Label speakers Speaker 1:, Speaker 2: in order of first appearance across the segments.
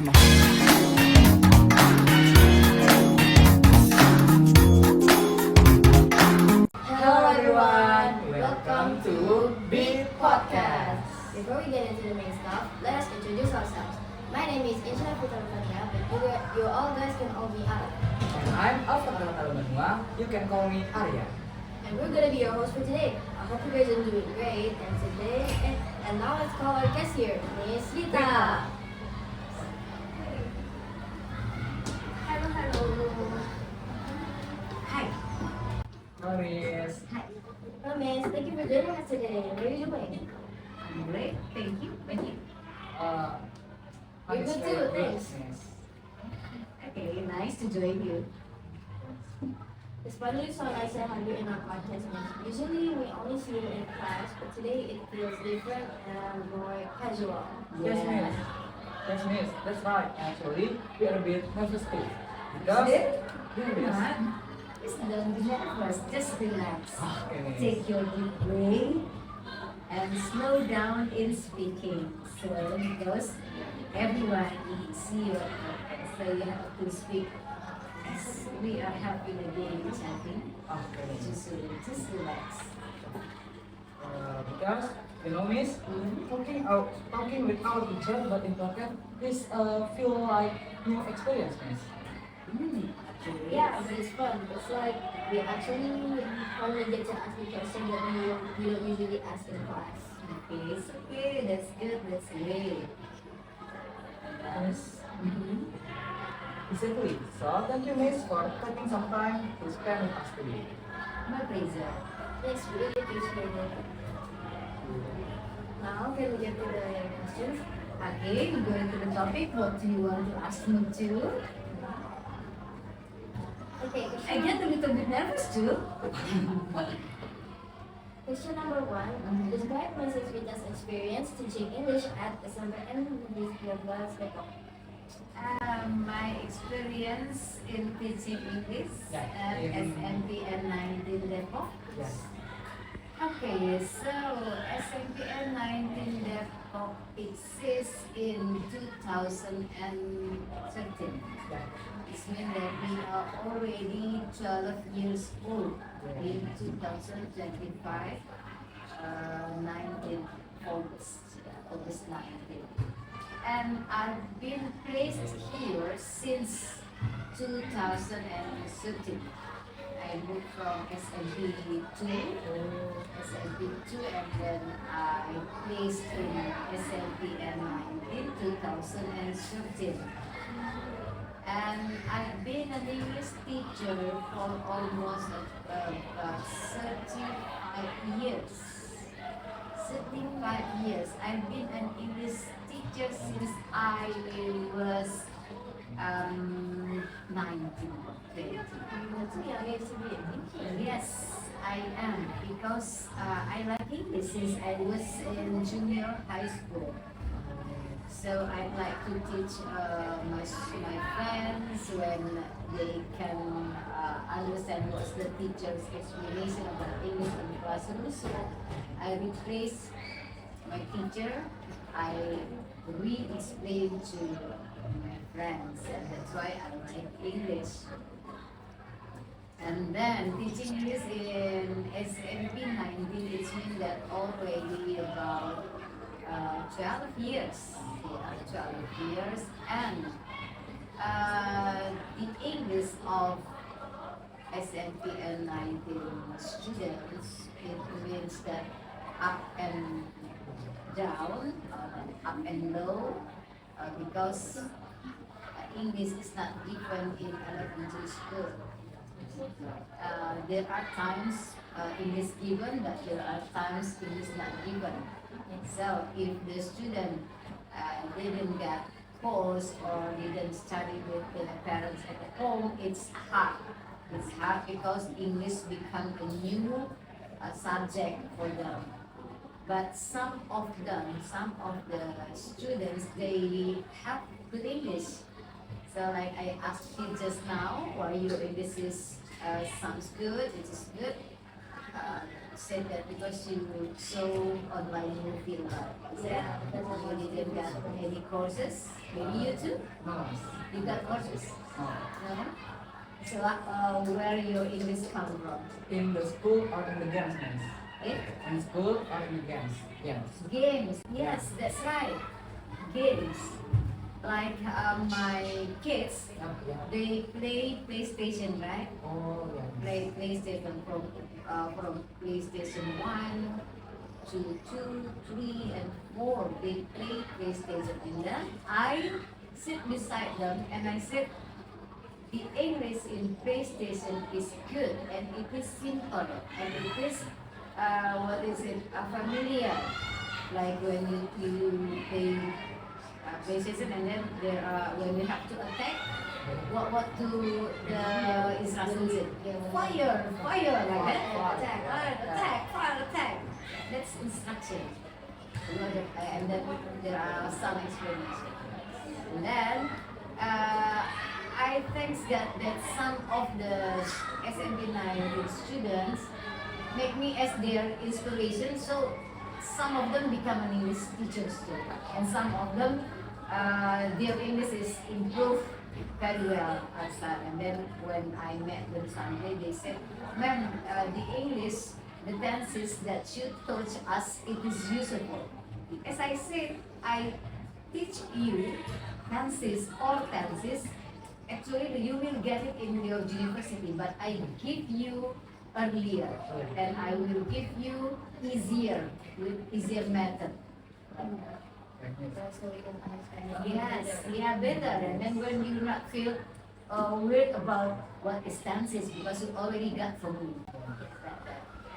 Speaker 1: Hello everyone, welcome to Big Podcast.
Speaker 2: Before we get into the main stuff, let us introduce ourselves. My name is Insha Putra Fania, but you all guys can call me Ara.
Speaker 1: And I'm Alfa Kalatarubanua. You can call me Arya.
Speaker 2: And we're gonna be your host for today. I hope you guys are doing great. And now let's call our guest here, Miss Rita. Hello. Hi.
Speaker 1: Hello, Miss.
Speaker 2: Hi. Hello, Miss. Thank you for joining us today. What are you doing?
Speaker 3: I'm great, thank you. And you?
Speaker 2: You're
Speaker 1: I'm
Speaker 2: good
Speaker 1: very
Speaker 2: too,
Speaker 1: good,
Speaker 2: thanks.
Speaker 1: Miss.
Speaker 3: Okay, nice to join you.
Speaker 2: It's finally so nice to have you in our podcast, Miss. Usually we only see you in class, but today it feels different and more casual.
Speaker 1: Yes, Miss. Yes, Miss. That's right. Actually, we are a bit nervous too. Because,
Speaker 3: Today?
Speaker 1: yeah,
Speaker 3: Come
Speaker 1: Miss.
Speaker 3: on. Just don't be nervous, just relax.
Speaker 1: Okay, Miss.
Speaker 3: Take your deep breath and slow down in speaking. So, because everyone needs you, so you have to speak as we are having a game chatting.
Speaker 1: Okay, Miss.
Speaker 3: Just relax.
Speaker 1: Because, you know, Miss, talking without teacher but in podcast is feel like new experience, Miss.
Speaker 3: Actually,
Speaker 2: Yeah, but it's fun. It's like we actually finally get to ask the question that we don't usually ask in class.
Speaker 3: Okay, it's okay. That's good. That's great.
Speaker 1: Miss.
Speaker 3: Mhm.
Speaker 1: Exactly. So thank you, Miss, for taking some time to spend with us today.
Speaker 3: My pleasure.
Speaker 2: Thanks, we really appreciate it. Now, can we get to the questions?
Speaker 3: Okay, we go into the topic. What do you want to ask me to?
Speaker 2: Okay,
Speaker 3: I get a little bit nervous too.
Speaker 2: question number one. Describe Mrs. Rita's experience teaching English at SMPN Negeri Depok.
Speaker 3: My experience in teaching English
Speaker 1: Yeah,
Speaker 3: at
Speaker 1: in-
Speaker 3: SMPN 19 Depok.
Speaker 1: Yes.
Speaker 3: Okay, so SMPN 19 Depok exists in 2013.
Speaker 1: Yeah.
Speaker 3: It means that we are already 12 years old in 2025, 19 August 19. And I've been placed here since 2013. I moved from SMP2, and then I placed in SMPN 19 2013. And I've been an English teacher for almost 35 years. 35 years. I've been an English teacher since I was 19, 20.
Speaker 2: That's a young age to be a teacher.
Speaker 3: Yes, I am, because I like English since I was in junior high school. So I like to teach my friends when they can understand what's the teacher's explanation about English in the classroom. So I replace my teacher. I re-explain to my friends, and that's why I like English. And then teaching English in SMP 19, it means that already about 12 years. Yeah, 12 years. And the English of SMPN 19 students, it means that up and down, up and low, because English is not given in elementary school. There are times English given, but there are times English not given. So if the student didn't get course or didn't study with their parents at home, it's hard. It's hard because English become a new subject for them. But some of the students, they have good English. So like I asked you just now, why your English is sounds good, it is good. Said that because you saw online movie,
Speaker 2: Yeah,
Speaker 3: you didn't get any courses? Maybe you too?
Speaker 1: No, miss.
Speaker 3: You got courses?
Speaker 1: No.
Speaker 3: No? So where your English come from?
Speaker 1: In the school or in the games, miss?
Speaker 3: Eh?
Speaker 1: In school or in the games? Games.
Speaker 3: Games. Yes, that's right. Games. Like my kids,
Speaker 1: Yeah.
Speaker 3: they play PlayStation, right?
Speaker 1: Oh, yeah.
Speaker 3: Play PlayStation from PlayStation 1 to 2, 3, and 4. They play PlayStation, and then I sit beside them and I said, the English in PlayStation is good and it is simple and it is familiar. Like when you play PlayStation and then there are when you have to attack, what do the instructions say? Fire, fire, like that. Attack, fire, attack. That's instruction. And then there are some explanations. And then I thank God that some of the SMB9 students make me as their inspiration. So some of them become an English teachers too, and some of them their English is improved very well outside. And then when I met them someday, they said, "Ma'am, the English, the tenses that you taught us, it is useful." As I said, I teach you tenses or tenses. Actually, you will get it in your university, but I give you earlier, and I will give you easier with easier method.
Speaker 2: So we can understand it.
Speaker 3: Yes, yeah, better. And then when you not feel weird about what is tenses because you already got from me.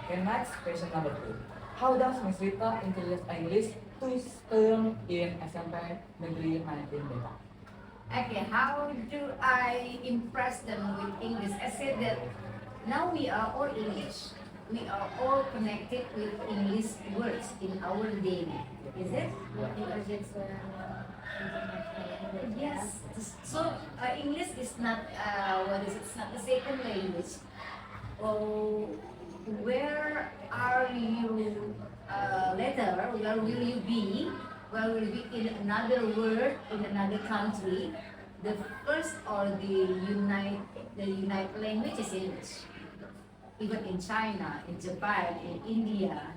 Speaker 1: Okay, next question number 2. How does Miss Rita introduce English to students in SMP Negeri 19 Depok?
Speaker 3: Okay, how do I impress them with English? I said that now we are all English. We are all connected with English words in our daily. Is it?
Speaker 2: Because it's international language.
Speaker 3: Yes. So English is not It's not the second language. Oh, where are you later? Where will you be? Where will you be in another word in another country? The first or the unite language is English. Even in China, in Japan, in India,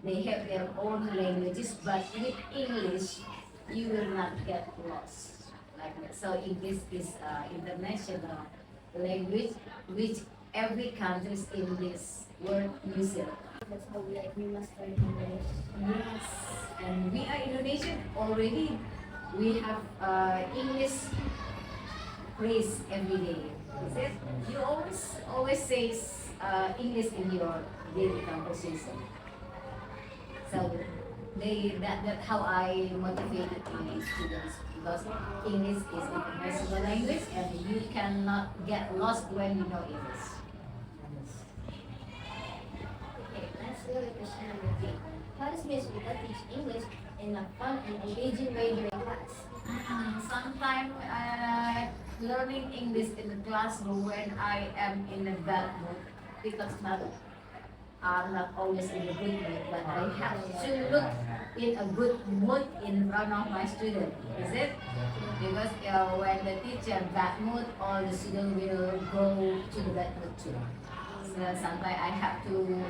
Speaker 3: they have their own languages, but with English, you will not get lost. Like that. So English is international language, which every country in this world uses.
Speaker 2: That's how we must learn English.
Speaker 3: Yes, and we are Indonesian already. We have English phrase every day. Is it? You always say English in your daily conversation. So that's how I motivated English students because English is international language and you cannot get lost when you know English.
Speaker 2: Okay, let's go to question number 3. How does Miss Rita teach English in a fun and engaging way during class?
Speaker 3: Sometimes learning English in the classroom when I am in a bad mood because I'm not always in a good mood, but I have to look in a good mood in front of my student. Is it? Because when the teacher bad mood, all the students will go to the bad mood too. So sometimes I have to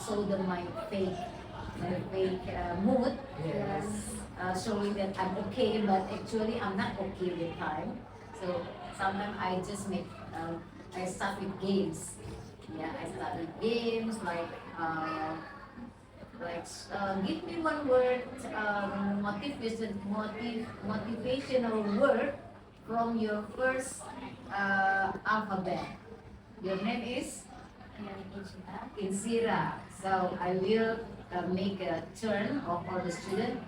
Speaker 3: show them my fake mood.
Speaker 1: Yes.
Speaker 3: Showing that I'm okay, but actually I'm not okay with time. So sometimes I just I start with games. Yeah, I start with games like give me one word, motivational word from your first alphabet. Your name is Insira. So I will make a turn of all the students.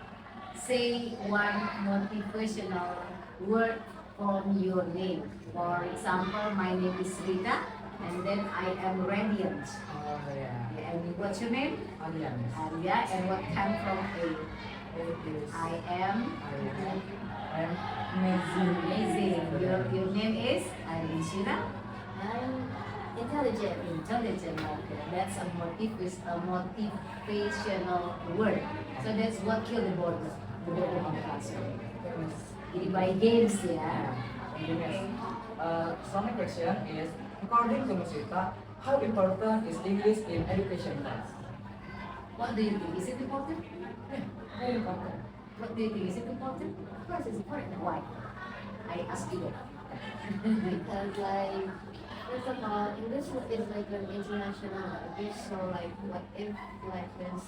Speaker 3: Say one motivational word from your name. For example, my name is Rita, and then I am radiant.
Speaker 1: Oh, yeah.
Speaker 3: And what's your name?
Speaker 1: Alian.
Speaker 3: Arya, and what comes from A? I am
Speaker 1: amazing.
Speaker 3: amazing. Your name is Shira.
Speaker 2: I'm intelligent.
Speaker 3: Intelligent. Okay. That's a motivational word. So that's what kill the
Speaker 1: depending on the classroom. Okay, Miss.
Speaker 3: Jadi by games ya.
Speaker 1: Yeah, thank you, Miss. So my question is, according to Miss Rita, how important is English in education class?
Speaker 3: What do you think? Is it important?
Speaker 1: Yeah, very important.
Speaker 3: What do you think? Is it important? Of course it's important. Why? I ask you that.
Speaker 2: Because like first of all, English is like an international language, so like what if like this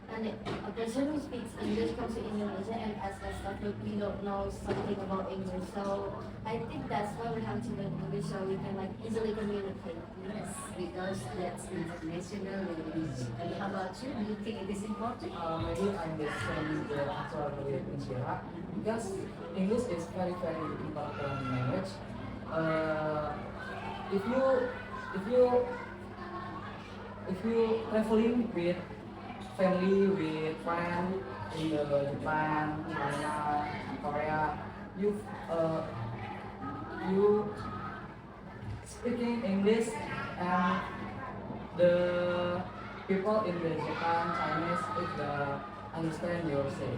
Speaker 2: and a person who speaks English comes to Indonesia and asks us stuff but we don't know something about English. So I think that's why we have to learn English so we can like easily communicate.
Speaker 3: Yes, because that's international language. And how about you? Do you think it is important?
Speaker 1: Maybe I'm the same the answer with Inshira because English is very important language. If you traveling with family, with friends in Japan, China, Korea, you speaking English and the people in the Japan, Chinese, if understand your say.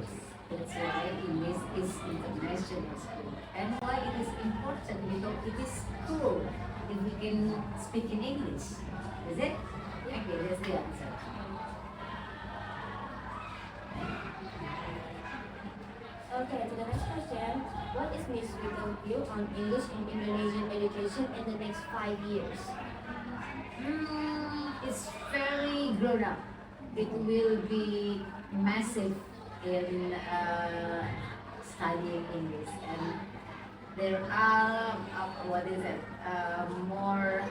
Speaker 3: That's why English is international school. And why it is important? Because it is cool if we can speak in English. Is it? Okay, that's the answer.
Speaker 2: Okay, to the next question. What is Miss Rita's view on English in Indonesian education in the next 5 years?
Speaker 3: It's very grown up. It will be massive in studying English, and there are what is it? More.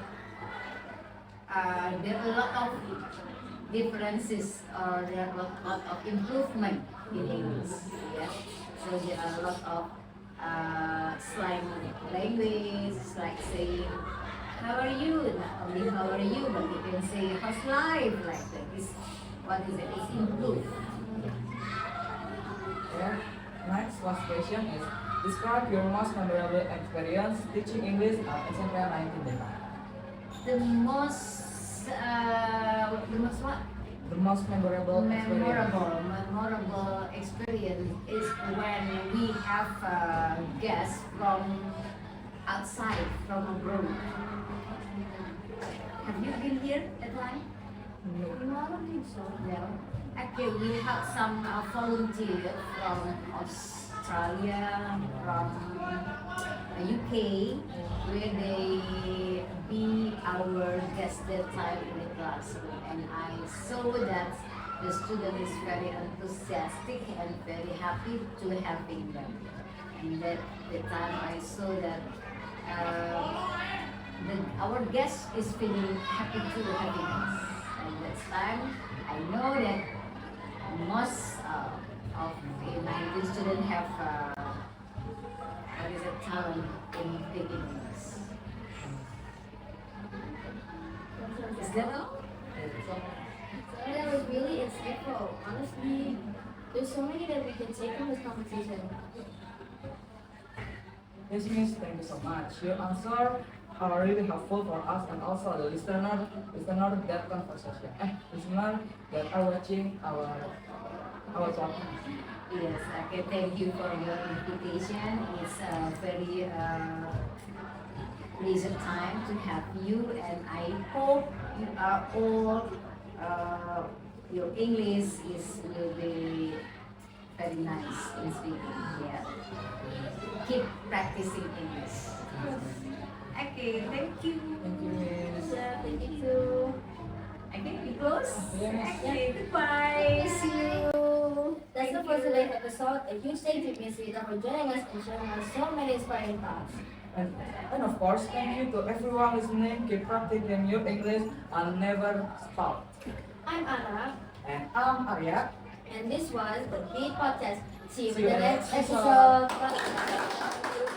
Speaker 3: There are a lot of differences, or there are a lot of improvement in English. Yeah. So there are a lot of slang language, like saying how are you? Not only how are you, but you can say how's life, like that. Is what is it? It's improved.
Speaker 1: Yeah. Next last question is, describe your most memorable experience teaching English at SMPN 19 Depok.
Speaker 3: The most what?
Speaker 1: The most memorable experience.
Speaker 3: Memorable experience is when we have guests from outside, from abroad. Have you been here at time?
Speaker 1: No.
Speaker 2: No, I don't think so.
Speaker 3: No. Okay, we have some volunteers from Australia, from UK, where they be our guest that time in the classroom, and I saw that the student is very enthusiastic and very happy to having them. And that the time I saw that our guest is feeling happy to having us, and that time I know that most of the 19 students have what is it, talent in speaking English. Is that all?
Speaker 2: That was really insightful. Honestly, there's so many that we can take from this conversation.
Speaker 1: Yes, Miss, thank you so much. Your answer are really helpful for us and also the listener that conversation. Listener that are watching our podcast.
Speaker 3: Yes, okay, thank you for your invitation. It's a very pleasant time to have you, and I hope you are all, your English will be very nice in speaking. Yeah. Keep practicing English. Okay, thank you.
Speaker 1: Thank you, Miss.
Speaker 2: Yeah, thank you too.
Speaker 3: Okay, we close.
Speaker 1: Yes.
Speaker 3: Okay, goodbye. See you.
Speaker 2: That's the first today's episode. A huge thank you, Miss Rita, for joining us and sharing us so many inspiring thoughts.
Speaker 1: And of course, thank you to everyone listening. Keep practicing your English and never stop.
Speaker 2: I'm Anna,
Speaker 1: And I'm Arya.
Speaker 2: and this was the Beat Podcast. See you
Speaker 1: See
Speaker 2: in
Speaker 1: you
Speaker 2: the
Speaker 1: in the
Speaker 2: next
Speaker 1: next
Speaker 2: episode. Bye.